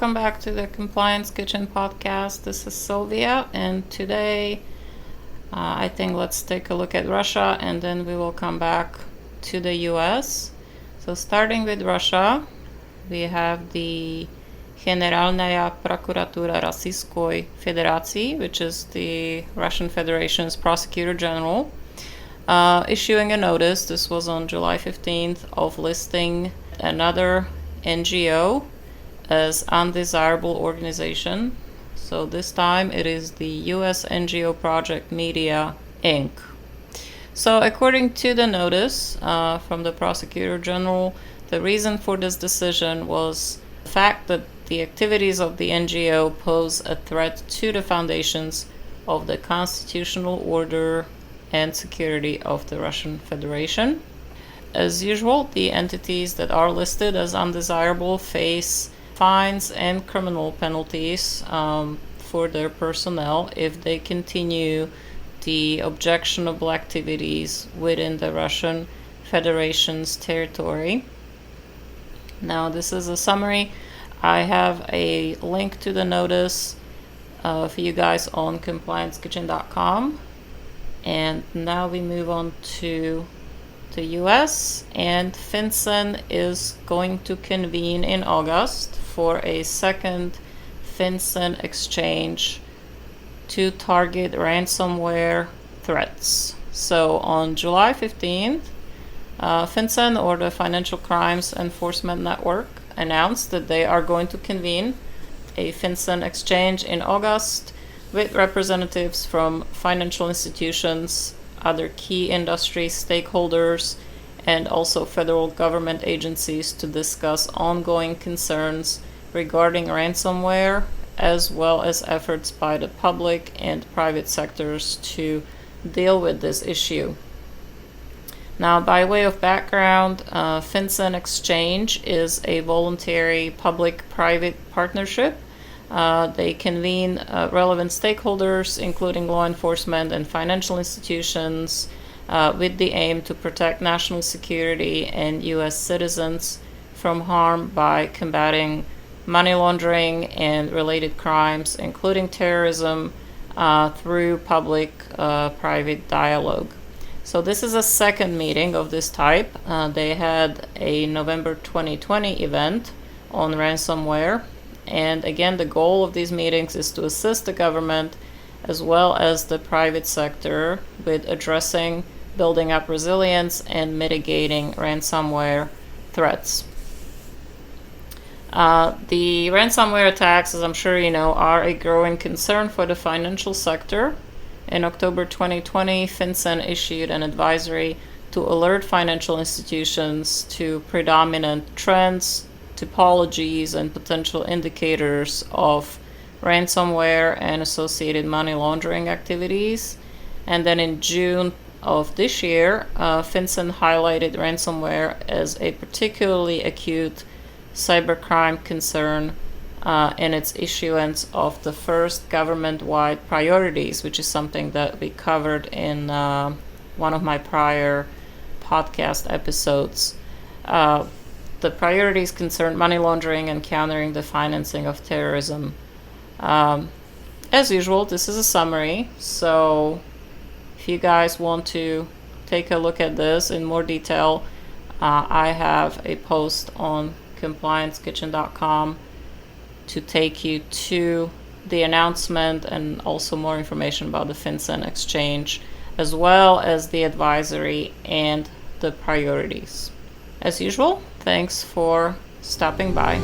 welcome back to the Compliance Kitchen podcast. This is Sylvia, and today I think let's take a look at Russia and then we will come back to the US. So starting with Russia, we have the Generalная прокуратура Российской Федерации, which is the Russian Federation's Prosecutor General, issuing a notice. This was on July 15th of listing another NGO as undesirable organization. So this time it is the US NGO Project Media Inc. So according to the notice from the Prosecutor General, the reason for this decision was the fact that the activities of the NGO pose a threat to the foundations of the constitutional order and security of the Russian Federation. As usual, the entities that are listed as undesirable face fines and criminal penalties for their personnel if they continue the objectionable activities within the Russian Federation's territory. Now, this is a summary. I have a link to the notice for you guys on compliancekitchen.com. And now we move on to the US, and FinCEN is going to convene in August for a second FinCEN Exchange to target ransomware threats. So on July 15th, FinCEN, or the Financial Crimes Enforcement Network, announced that they are going to convene a FinCEN Exchange in August with representatives from financial institutions, other key industry stakeholders, and also federal government agencies to discuss ongoing concerns regarding ransomware, as well as efforts by the public and private sectors to deal with this issue. Now, by way of background, FinCEN Exchange is a voluntary public-private partnership. They convene relevant stakeholders, including law enforcement and financial institutions, with the aim to protect national security and U.S. citizens from harm by combating money laundering and related crimes, including terrorism, through public-private dialogue. So this is a second meeting of this type. They had a November 2020 event on ransomware. And again, the goal of these meetings is to assist the government as well as the private sector with addressing, building up resilience, and mitigating ransomware threats. The ransomware attacks, as I'm sure you know, are a growing concern for the financial sector. In October 2020, FinCEN issued an advisory to alert financial institutions to predominant trends, typologies, and potential indicators of ransomware and associated money laundering activities. And then in June of this year, FinCEN highlighted ransomware as a particularly acute cybercrime concern in its issuance of the first government-wide priorities, which is something that we covered in one of my prior podcast episodes. The priorities concern money laundering and countering the financing of terrorism. As usual, this is a summary, so if you guys want to take a look at this in more detail, I have a post on compliancekitchen.com to take you to the announcement and also more information about the FinCEN Exchange, as well as the advisory and the priorities. As usual, thanks for stopping by.